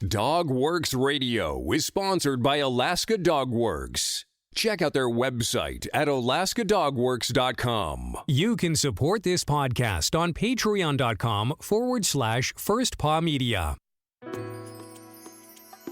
Dog Works Radio is sponsored by Alaska Dog Works. Check out their website at alaskadogworks.com. You can support this podcast on patreon.com/firstpawmedia.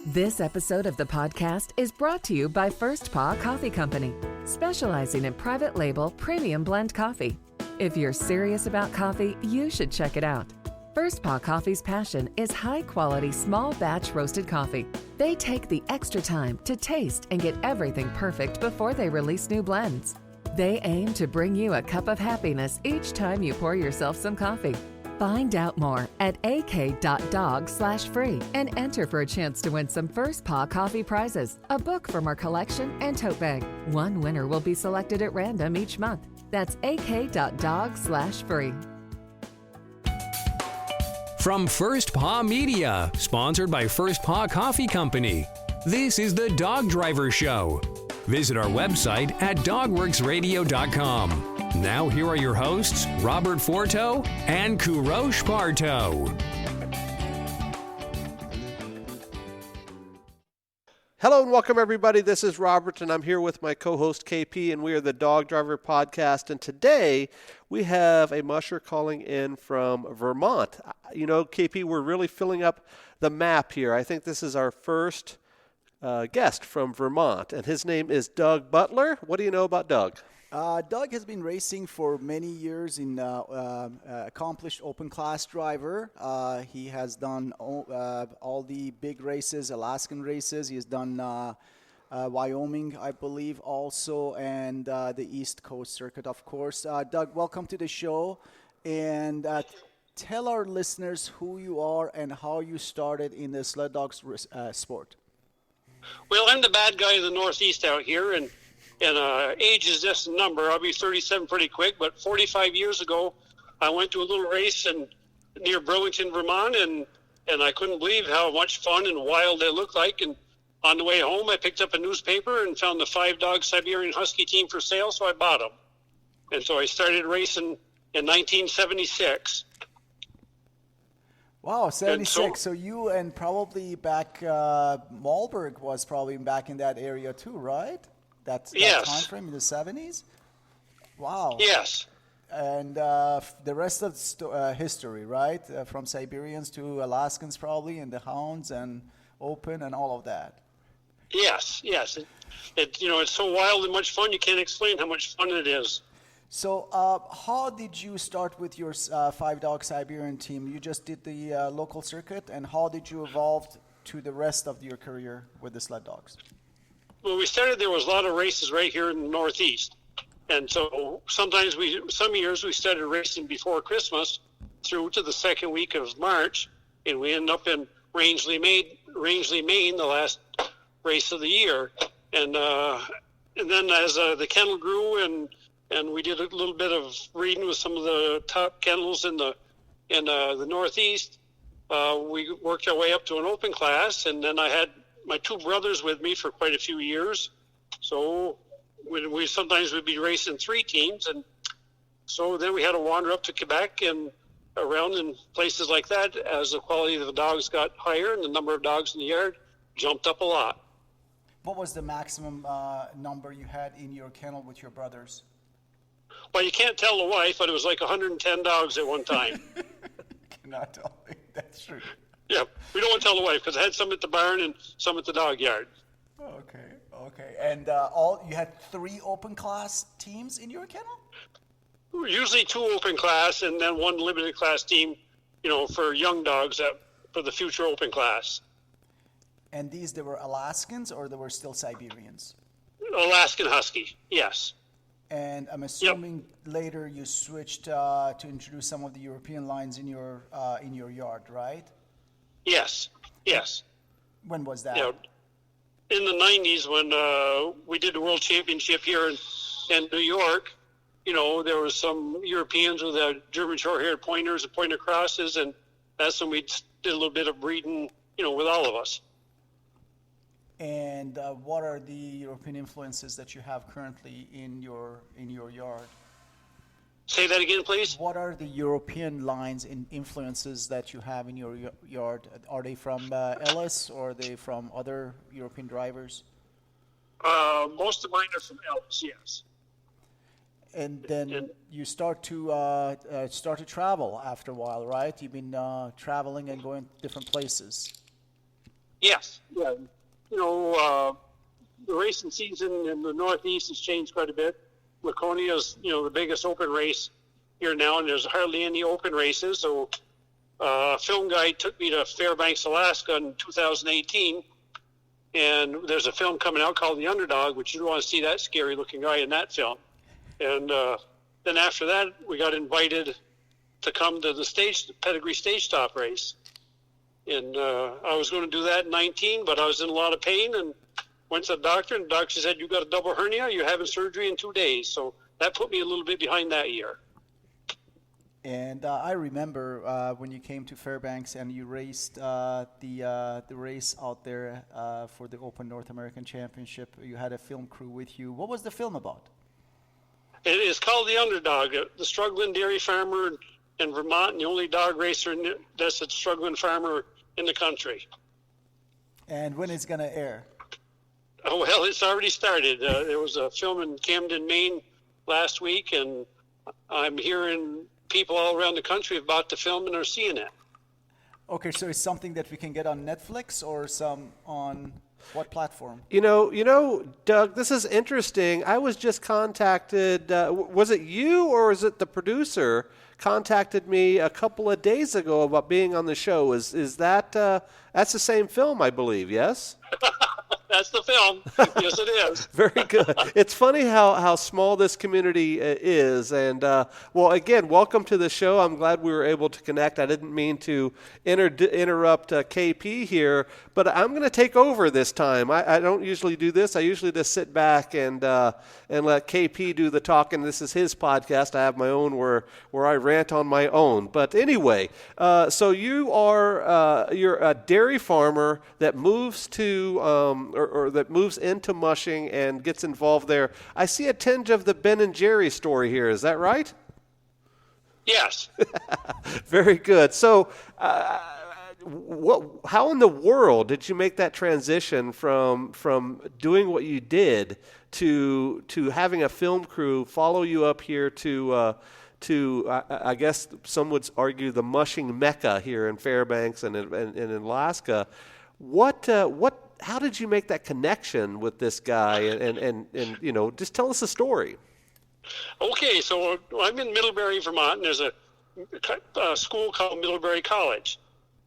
This episode of the podcast is brought to you by First Paw Coffee Company, specializing in private label premium blend coffee. If you're serious about coffee, you should check it out. First Paw Coffee's passion is high-quality, small-batch roasted coffee. They take the extra time to taste and get everything perfect before they release new blends. They aim to bring you a cup of happiness each time you pour yourself some coffee. Find out more at ak.dog/free and enter for a chance to win some First Paw Coffee prizes, a book from our collection, and tote bag. One winner will be selected at random each month. That's ak.dog/free. From First Paw Media, sponsored by First Paw Coffee Company, this is the Dog Driver Show. Visit our website at dogworksradio.com. Now here are your hosts, Robert Forto and Kourosh Partow. Hello and welcome everybody. This is Robert and I'm here with my co-host KP and we are the Dog Driver Podcast. And today we have a musher calling in from Vermont. You know, KP, we're really filling up the map here. I think this is our first guest from Vermont and his name is Doug Butler. What do you know about Doug? Doug has been racing for many years in accomplished open class driver. He has done all the big races, Alaskan races. He has done Wyoming, I believe, also, and the East Coast Circuit, of course. Doug, welcome to the show. And tell our listeners who you are and how you started in the sled dogs sport. Well, I'm the bad guy of the Northeast out here, and age is just a number. I'll be 37 pretty quick, but 45 years ago, I went to a little race near Burlington, Vermont, and I couldn't believe how much fun and wild they looked like. And on the way home, I picked up a newspaper and found the 5-dog Siberian Husky team for sale, so I bought them. And so I started racing in 1976. Wow, 76. So you and probably back Malberg was probably back in that area too, right? That time frame in the 70s? Wow. Yes. And the rest of the history, right? From Siberians to Alaskans probably, and the hounds and open and all of that. Yes. It's so wild and much fun, you can't explain how much fun it is. So how did you start with your 5-dog Siberian team? You just did the local circuit, and how did you evolve to the rest of your career with the sled dogs? When we started, there was a lot of races right here in the Northeast. And so some years we started racing before Christmas through to the second week of March, and we ended up in Rangeley, Maine, the last race of the year. And then as the kennel grew and we did a little bit of breeding with some of the top kennels in the Northeast, we worked our way up to an open class, and then I had my two brothers with me for quite a few years. So we sometimes would be racing 3 teams. And so then we had to wander up to Quebec and around in places like that as the quality of the dogs got higher and the number of dogs in the yard jumped up a lot. What was the maximum number you had in your kennel with your brothers? Well, you can't tell the wife, but it was like 110 dogs at one time. You cannot tell me. That's true. Yeah, we don't want to tell the wife because I had some at the barn and some at the dog yard. Okay. And you had 3 open class teams in your kennel? Usually 2 open class and then 1 limited class team, for young dogs for the future open class. And they were Alaskans or they were still Siberians? Alaskan Husky, yes. And I'm assuming later you switched to introduce some of the European lines in your yard, right? Yes. When was that? In the 90s when we did the World Championship here in New York, there was some Europeans with German short-haired pointers and pointer crosses, and that's when we did a little bit of breeding, with all of us. And what are the European influences that you have currently in your yard? Say that again, please. What are the European lines and influences that you have in your yard? Are they from Ellis, or are they from other European drivers? Most of mine are from Ellis, yes. And then you start to travel after a while, right? You've been traveling and going to different places. Yes. Yeah. The racing season in the Northeast has changed quite a bit. Laconia is, the biggest open race here now, and there's hardly any open races. So a film guide took me to Fairbanks, Alaska in 2018, and there's a film coming out called The Underdog, which you don't want to see that scary-looking guy in that film. And then after that, we got invited to come to the pedigree stage stop race. And I was going to do that in 19, but I was in a lot of pain and went to the doctor, and the doctor said, "You got a double hernia, you're having surgery in 2 days." So that put me a little bit behind that year. And I remember when you came to Fairbanks and you raced the race out there for the Open North American Championship. You had a film crew with you. What was the film about? It is called The Underdog, the struggling dairy farmer in Vermont, and the only dog racer that's a struggling farmer in the country. And when it's going to air? Oh, well, it's already started. There was a film in Camden, Maine last week, and I'm hearing people all around the country have bought the film and are seeing it. Okay, so it's something that we can get on Netflix or on what platform? Doug, this is interesting. I was just contacted. Was it you or was it the producer contacted me a couple of days ago about being on the show? Is that that's the same film, I believe? Yes. That's the film. Yes, it is. Very good. It's funny how small this community is. And, well, again, welcome to the show. I'm glad we were able to connect. I didn't mean to interrupt KP here, but I'm going to take over this time. I don't usually do this. I usually just sit back and let KP do the talking. This is his podcast. I have my own where I rant on my own. But anyway, so you're a dairy farmer that moves to or that moves into mushing and gets involved there. I see a tinge of the Ben and Jerry story here. Is that right? Yes. Very good. So how in the world did you make that transition from doing what you did to having a film crew follow you up here to I guess some would argue the mushing mecca here in Fairbanks and in Alaska? How did you make that connection with this guy? And just tell us a story. Okay, so I'm in Middlebury, Vermont, and there's a school called Middlebury College.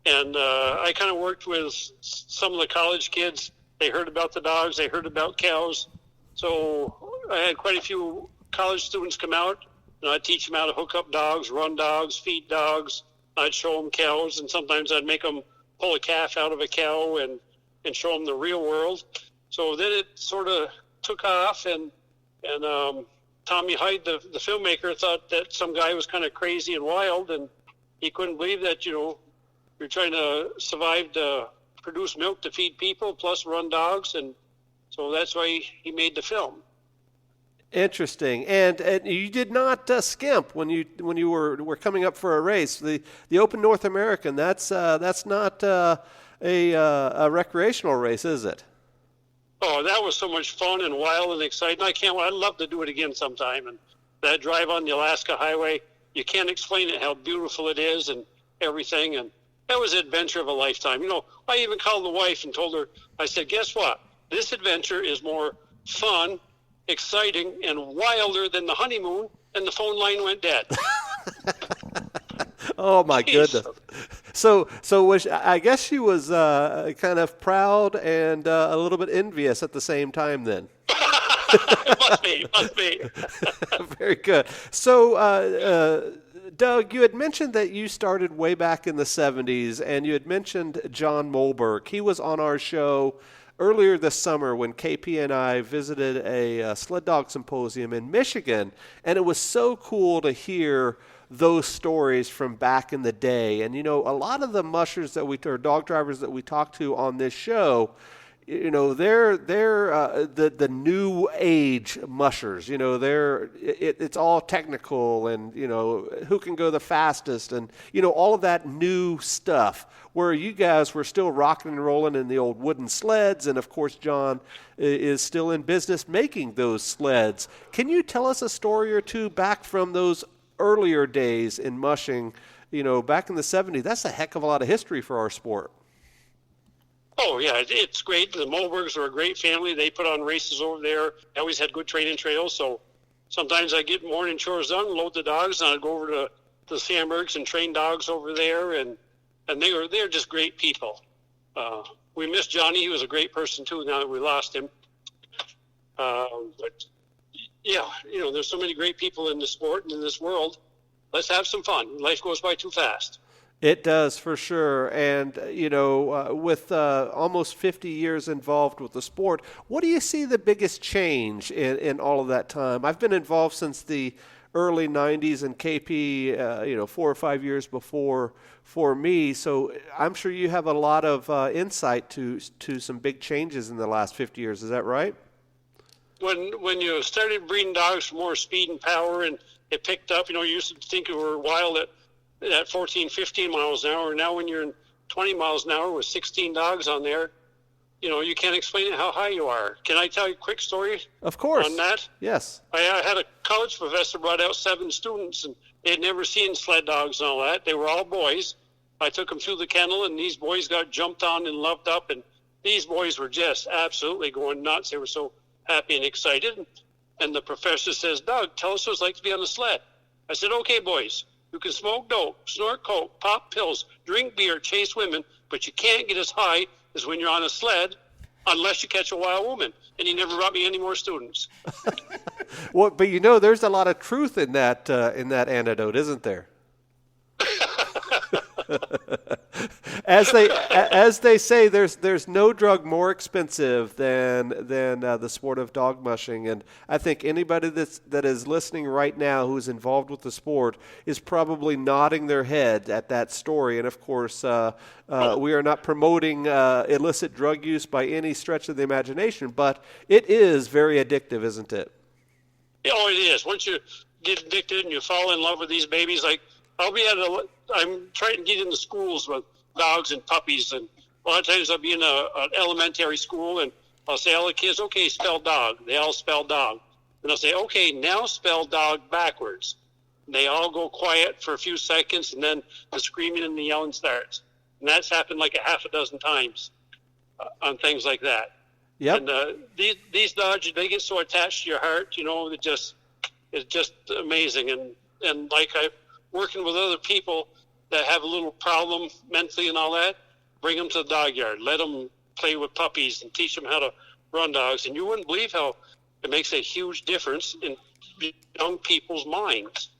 And I kind of worked with some of the college kids. They heard about the dogs. They heard about cows. So I had quite a few college students come out, and I'd teach them how to hook up dogs, run dogs, feed dogs. I'd show them cows, and sometimes I'd make them pull a calf out of a cow and show them the real world. So then it sort of took off, and Tommy Hyde, the filmmaker, thought that some guy was kind of crazy and wild, and he couldn't believe that, you're trying to survive to produce milk to feed people, plus run dogs, and so that's why he made the film. Interesting. And you did not skimp when you were coming up for a race. The Open North American, that's not a recreational race, is it? Oh, that was so much fun and wild and exciting. I'd love to do it again sometime. And that drive on the Alaska Highway, you can't explain it, how beautiful it is and everything. And that was an adventure of a lifetime. I even called the wife and told her, I said, guess what? This adventure is more fun, exciting, and wilder than the honeymoon, and the phone line went dead. Oh, my goodness. So I guess she was kind of proud and a little bit envious at the same time then. Must be. Very good. So, Doug, you had mentioned that you started way back in the 70s, and you had mentioned John Molberg. He was on our show earlier this summer when KP and I visited a sled dog symposium in Michigan, and it was so cool to hear those stories from back in the day. And, a lot of the mushers or dog drivers that we talk to on this show, they're the new age mushers. It's all technical, and who can go the fastest, and all of that new stuff. Where you guys were still rocking and rolling in the old wooden sleds, and of course John is still in business making those sleds. Can you tell us a story or two back from those earlier days in mushing? Back in the 70s. That's a heck of a lot of history for our sport. Oh, yeah, it's great. The Mobergs are a great family. They put on races over there. They always had good training trails, so sometimes I get morning chores done, load the dogs, and I'd go over to the Sandbergs and train dogs over there, and they're just great people. We miss Johnny. He was a great person, too, now that we lost him. But, yeah, there's so many great people in the sport and in this world. Let's have some fun. Life goes by too fast. It does, for sure. And, with almost 50 years involved with the sport, what do you see the biggest change in all of that time? I've been involved since the early 90s, and KP, 4 or 5 years before for me. So I'm sure you have a lot of insight to some big changes in the last 50 years. Is that right? When you started breeding dogs for more speed and power, and it picked up, you used to think you were wild at 14, 15 miles an hour. Now when you're in 20 miles an hour with 16 dogs on there, you can't explain how high you are. Can I tell you a quick story? Of course. On that? Yes. I had a college professor brought out 7 students, and they had never seen sled dogs and all that. They were all boys. I took them through the kennel, and these boys got jumped on and loved up, and these boys were just absolutely going nuts. They were so happy and excited. And the professor says, "Doug, tell us what it's like to be on a sled." I said, "Okay, boys. You can smoke dope, snort coke, pop pills, drink beer, chase women, but you can't get as high as when you're on a sled unless you catch a wild woman." And he never brought me any more students. Well, but there's a lot of truth in that anecdote, isn't there? As they say, there's no drug more expensive than the sport of dog mushing, and I think anybody that is listening right now who is involved with the sport is probably nodding their head at that story. And of course, we are not promoting illicit drug use by any stretch of the imagination, but it is very addictive, isn't it? Oh, it is. Once you get addicted and you fall in love with these babies, like I'm trying to get into schools with dogs and puppies, and a lot of times I'll be in an elementary school, and I'll say, all the kids, "Okay, spell dog." They all spell dog. And I'll say, "Okay, now spell dog backwards." And they all go quiet for a few seconds, and then the screaming and the yelling starts. And that's happened like a half a dozen times on things like that. Yep. And these dogs, they get so attached to your heart, it's just amazing. And like I'm working with other people that have a little problem mentally and all that, bring them to the dog yard, let them play with puppies and teach them how to run dogs. And you wouldn't believe how it makes a huge difference in young people's minds.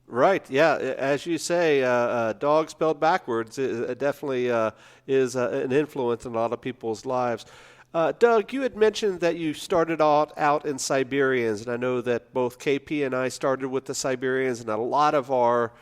Right, yeah. As you say, dog spelled backwards definitely is an influence in a lot of people's lives. Doug, you had mentioned that you started out in Siberians, and I know that both KP and I started with the Siberians, and a lot of our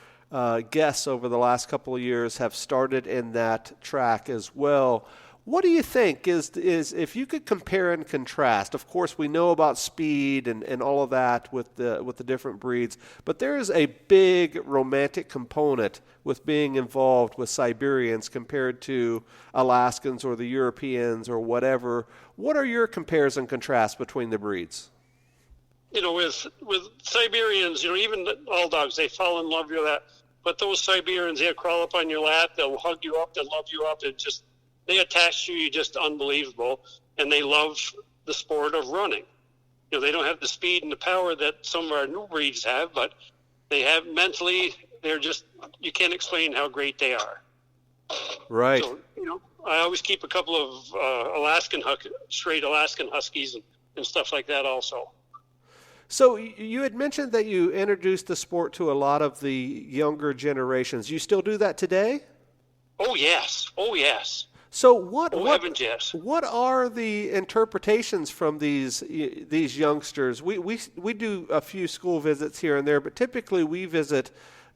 guests over the last couple of years have started in that track as well. What do you think is if you could compare and contrast? Of course, we know about speed and all of that with the different breeds, but there is a big romantic component with being involved with Siberians compared to Alaskans or the Europeans or whatever. What are your compares and contrasts between the breeds? With Siberians, even all dogs, they fall in love with that. But those Siberians, they'll crawl up on your lap, they'll hug you up, they'll love you up. They attach to you just unbelievable, and they love the sport of running. They don't have the speed and the power that some of our new breeds have, but they have mentally, you can't explain how great they are. Right. So, I always keep a couple of straight Alaskan Huskies and stuff like that also. So you had mentioned that you introduced the sport to a lot of the younger generations. You still do that today? Oh, yes. So what are the interpretations from these youngsters? We do a few school visits here and there, but typically we visit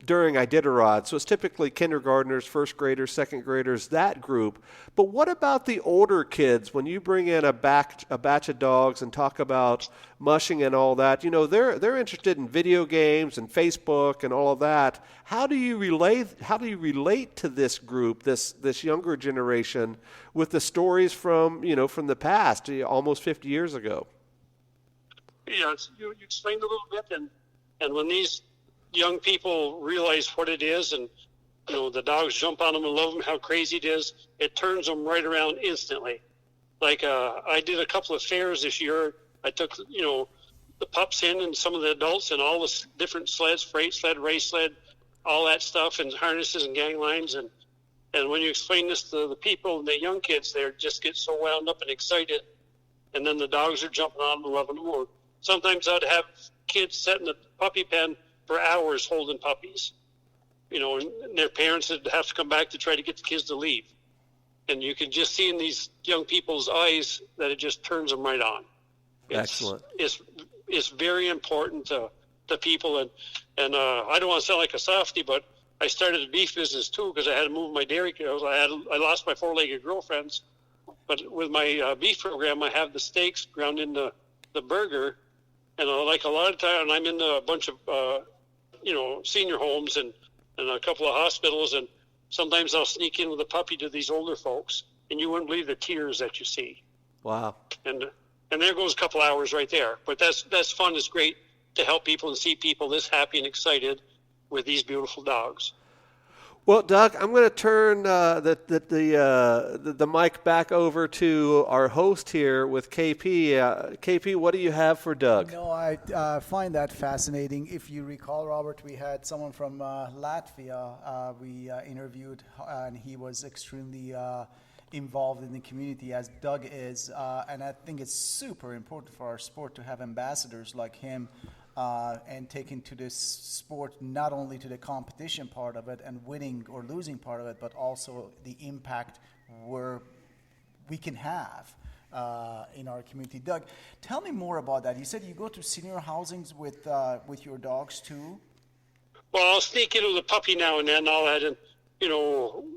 during Iditarod. So it's typically kindergartners, first graders, second graders, that group. But what about the older kids? When you bring in a batch of dogs and talk about mushing and all that, they're interested in video games and Facebook and all of that. How do you relate to this group, this younger generation, with the stories from the past, almost 50 years ago? Yeah, you explained a little bit, and when these young people realize what it is, and the dogs jump on them and love them, how crazy it is, it turns them right around instantly. Like I did a couple of fairs this year. I took the pups in and some of the adults and all the different sleds, freight sled, race sled, all that stuff, and harnesses and gang lines, and when you explain this to the people and the young kids, they just get so wound up and excited, and then the dogs are jumping on them and loving them more. Sometimes I'd have kids sit in the puppy pen for hours holding puppies, and their parents would have to come back to try to get the kids to leave. And you can just see in these young people's eyes that it just turns them right on. Excellent. It's very important to people. And I don't want to sound like a softie, but I started a beef business too because I had to move my dairy cows. I lost my four-legged girlfriends. But with my beef program, I have the steaks ground into the burger. And like a lot of times, I'm in a bunch of, senior homes and a couple of hospitals, and sometimes I'll sneak in with a puppy to these older folks, and you wouldn't believe the tears that you see. Wow. And there goes a couple hours right there. But that's fun. It's great to help people and see people this happy and excited with these beautiful dogs. Well, Doug, I'm going to turn the mic back over to our host here with KP. KP, what do you have for Doug? I find that fascinating. If you recall, Robert, we had someone from Latvia we interviewed, and he was extremely involved in the community, as Doug is. And I think it's super important for our sport to have ambassadors like him. And taking to this sport not only to the competition part of it and winning or losing part of it, but also the impact we can have in our community. Doug, tell me more about that. You said you go to senior housings with your dogs too? Well, I'll sneak into the puppy now and then. I'll add in,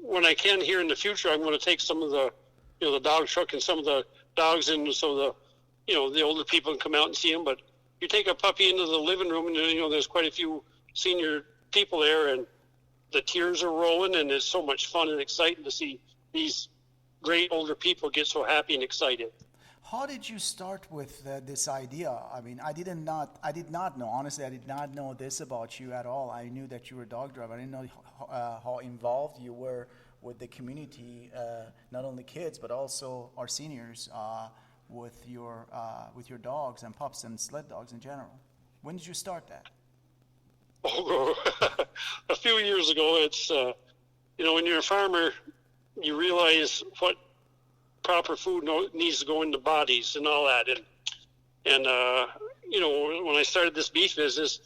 when I can here in the future, I'm going to take some of the, the dog truck and some of the dogs in so the older people can come out and see them. But you take a puppy into the living room and, there's quite a few senior people there, and the tears are rolling, and it's so much fun and exciting to see these great older people get so happy and excited. How did you start with this idea? I mean, I did not know. Honestly, I did not know this about you at all. I knew that you were a dog driver. I didn't know how involved you were with the community, not only kids, but also our seniors. With your dogs and pups and sled dogs in general. When did you start that? Oh, a few years ago. It's when you're a farmer, you realize what proper food needs to go into bodies and all that. And when I started this beef business,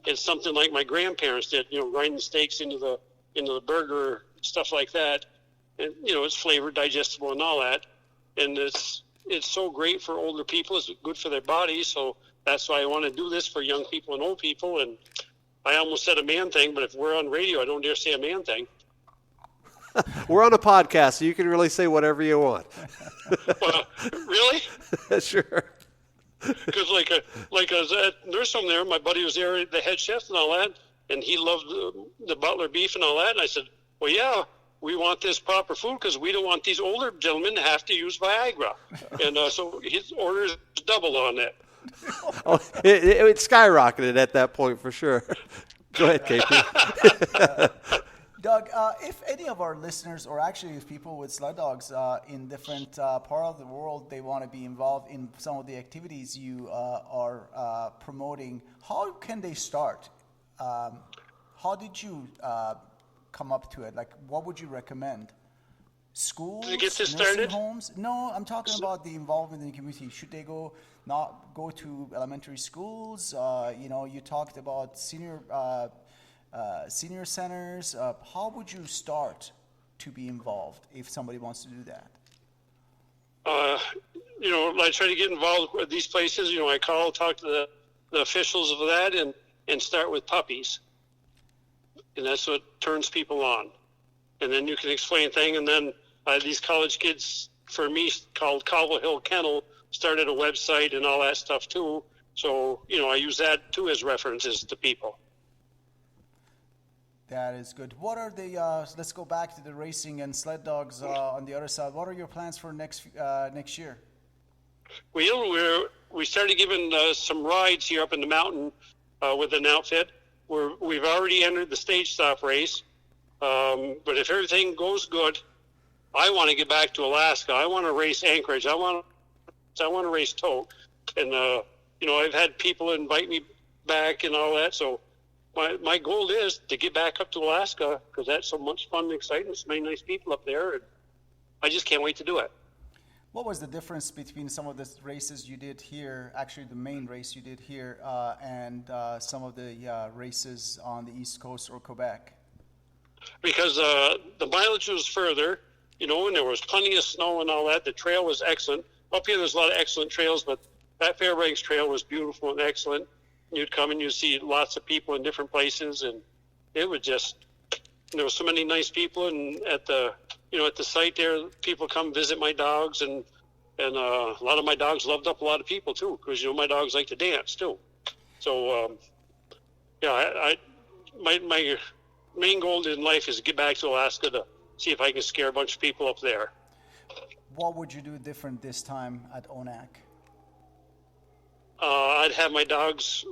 it's something like my grandparents did. Grinding steaks into the burger, stuff like that. And it's flavored, digestible, and all that. And it's so great for older people. It's good for their bodies. So that's why I want to do this for young people and old people. And I almost said a man thing, but if we're on radio, I don't dare say a man thing. We're on a podcast, so you can really say whatever you want. Well, really? Sure. Because like I was at nurse home there, my buddy was there, the head chef and all that, and he loved the Butler beef and all that. And I said, well, yeah, we want this proper food because we don't want these older gentlemen to have to use Viagra. And so his orders doubled on that. Oh, it skyrocketed at that point for sure. Go ahead, KP. Doug, if any of our listeners, or actually if people with sled dogs in different part of the world, they want to be involved in some of the activities you are promoting, how can they start? How did you come up to it? Like, what would you recommend? Schools, to get this nursing started? homes? No, I'm talking about the involvement in the community. Should they not go to elementary schools? You talked about senior centers. How would you start to be involved if somebody wants to do that? I try to get involved with these places. I talk to the officials of that and start with puppies. and that's what turns people on. And then you can explain things, and then these college kids, for me, called Cobble Hill Kennel, started a website and all that stuff too. So, I use that too as references to people. That is good. What are the, let's go back to the racing and sled dogs on the other side. What are your plans for next year? We started giving some rides here up in the mountain with an outfit. We've already entered the stage stop race. But if everything goes good, I want to get back to Alaska. I want to race Anchorage. I want to race Tote. And, I've had people invite me back and all that. So my goal is to get back up to Alaska because that's so much fun and exciting. So many nice people up there. And I just can't wait to do it. What was the difference between some of the races you did here, actually the main race you did here, and some of the races on the East Coast or Quebec? Because the mileage was further, and there was plenty of snow and all that. The trail was excellent. Up here, there's a lot of excellent trails, but that Fairbanks trail was beautiful and excellent. You'd come and you'd see lots of people in different places, and it was just, there were so many nice people, and at the site there, people come visit my dogs, and a lot of my dogs loved up a lot of people too, because, my dogs like to dance too. So, my main goal in life is to get back to Alaska to see if I can scare a bunch of people up there. What would you do different this time at ONAC? I'd have my dogs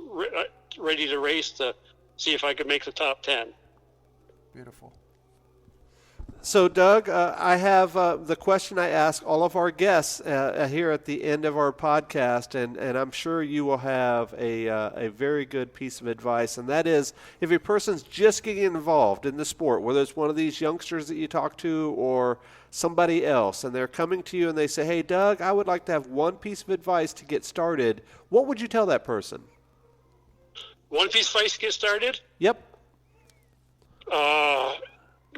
ready to race to see if I could make the top 10. Beautiful. So, Doug, I have the question I ask all of our guests here at the end of our podcast, and I'm sure you will have a very good piece of advice, and that is, if a person's just getting involved in the sport, whether it's one of these youngsters that you talk to or somebody else, and they're coming to you and they say, hey, Doug, I would like to have one piece of advice to get started, what would you tell that person? One piece of advice to get started? Yep.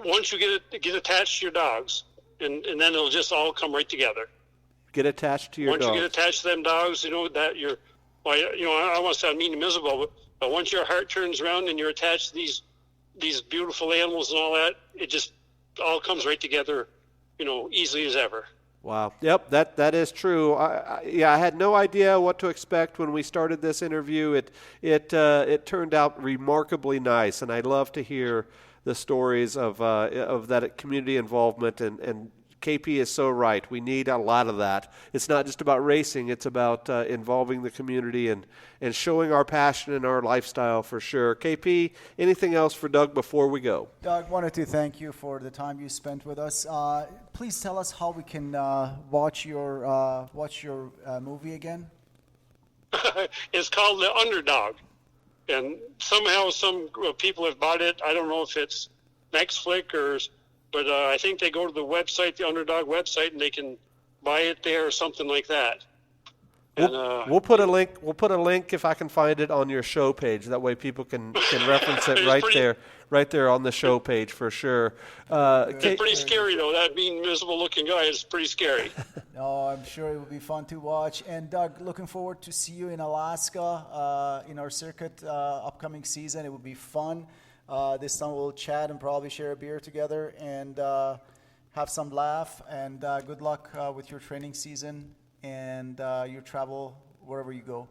Once you get attached to your dogs, and then it'll just all come right together. Get attached to your dogs. Once you get attached to them dogs, that you're, I don't want to sound mean and miserable, but once your heart turns around and you're attached to these beautiful animals and all that, it just all comes right together, easily as ever. Wow. Yep, that is true. I had no idea what to expect when we started this interview. It turned out remarkably nice, and I love to hear the stories of that community involvement, and KP is so right. We need a lot of that. It's not just about racing. It's about involving the community and showing our passion and our lifestyle for sure. KP, anything else for Doug before we go? Doug, wanted to thank you for the time you spent with us. Please tell us how we can watch your movie again. It's called The Underdog. And somehow some people have bought it. I don't know if it's Netflix but I think they go to the website, the Underdog website, and they can buy it there or something like that. We'll put a link. We'll put a link if I can find it on your show page. That way people can reference it right there on the show page for sure. It's pretty scary though. That mean, miserable-looking guy is pretty scary. No, I'm sure it will be fun to watch. And Doug, looking forward to see you in Alaska in our circuit upcoming season. It will be fun. This time we'll chat and probably share a beer together and have some laugh. And good luck with your training season and your travel wherever you go.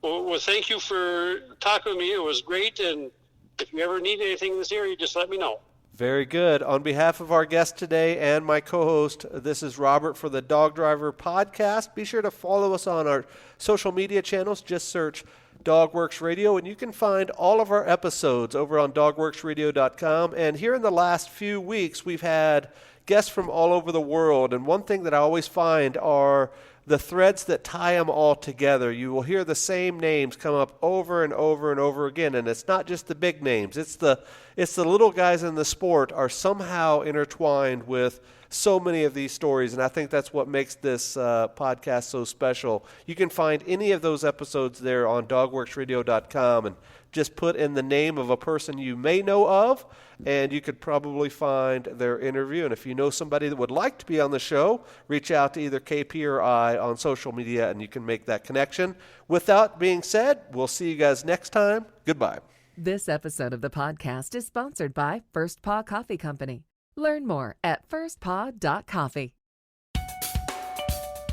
Well, thank you for talking with me. It was great. And if you ever need anything in this area, just let me know. Very good. On behalf of our guest today and my co-host, this is Robert for the Dog Driver Podcast. Be sure to follow us on our social media channels. Just search DogWorks Radio, and you can find all of our episodes over on dogworksradio.com. And here in the last few weeks, we've had guests from all over the world, and one thing that I always find are the threads that tie them all together. You will hear the same names come up over and over and over again, and it's not just the big names. It's the little guys in the sport are somehow intertwined with so many of these stories, and I think that's what makes this podcast so special. You can find any of those episodes there on dogworksradio.com, and just put in the name of a person you may know of, and you could probably find their interview. And if you know somebody that would like to be on the show, reach out to either KP or I on social media, and you can make that connection. With that being said, we'll see you guys next time. Goodbye. This episode of the podcast is sponsored by First Paw Coffee Company. Learn more at firstpaw.coffee.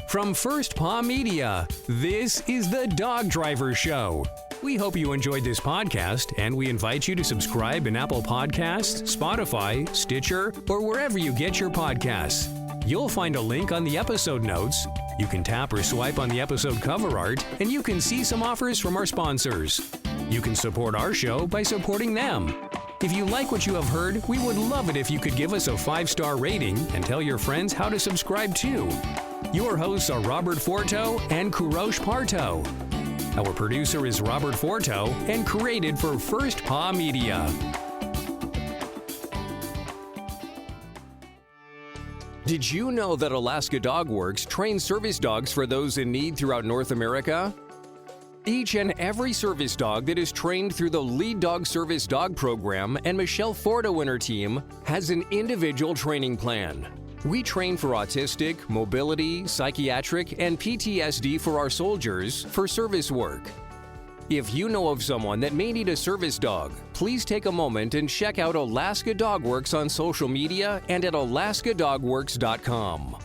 From First Paw Media, this is the Dog Driver Show. We hope you enjoyed this podcast, and we invite you to subscribe in Apple Podcasts, Spotify, Stitcher, or wherever you get your podcasts. You'll find a link on the episode notes. You can tap or swipe on the episode cover art, and you can see some offers from our sponsors. You can support our show by supporting them. If you like what you have heard, we would love it if you could give us a 5-star rating and tell your friends how to subscribe too. Your hosts are Robert Forto and Kourosh Partow. Our producer is Robert Forto and created for First Paw Media. Did you know that Alaska Dog Works trains service dogs for those in need throughout North America? Each and every service dog that is trained through the Lead Dog Service Dog Program and Michelle Forto and her team has an individual training plan. We train for autistic, mobility, psychiatric, and PTSD for our soldiers for service work. If you know of someone that may need a service dog, please take a moment and check out Alaska Dog Works on social media and at alaskadogworks.com.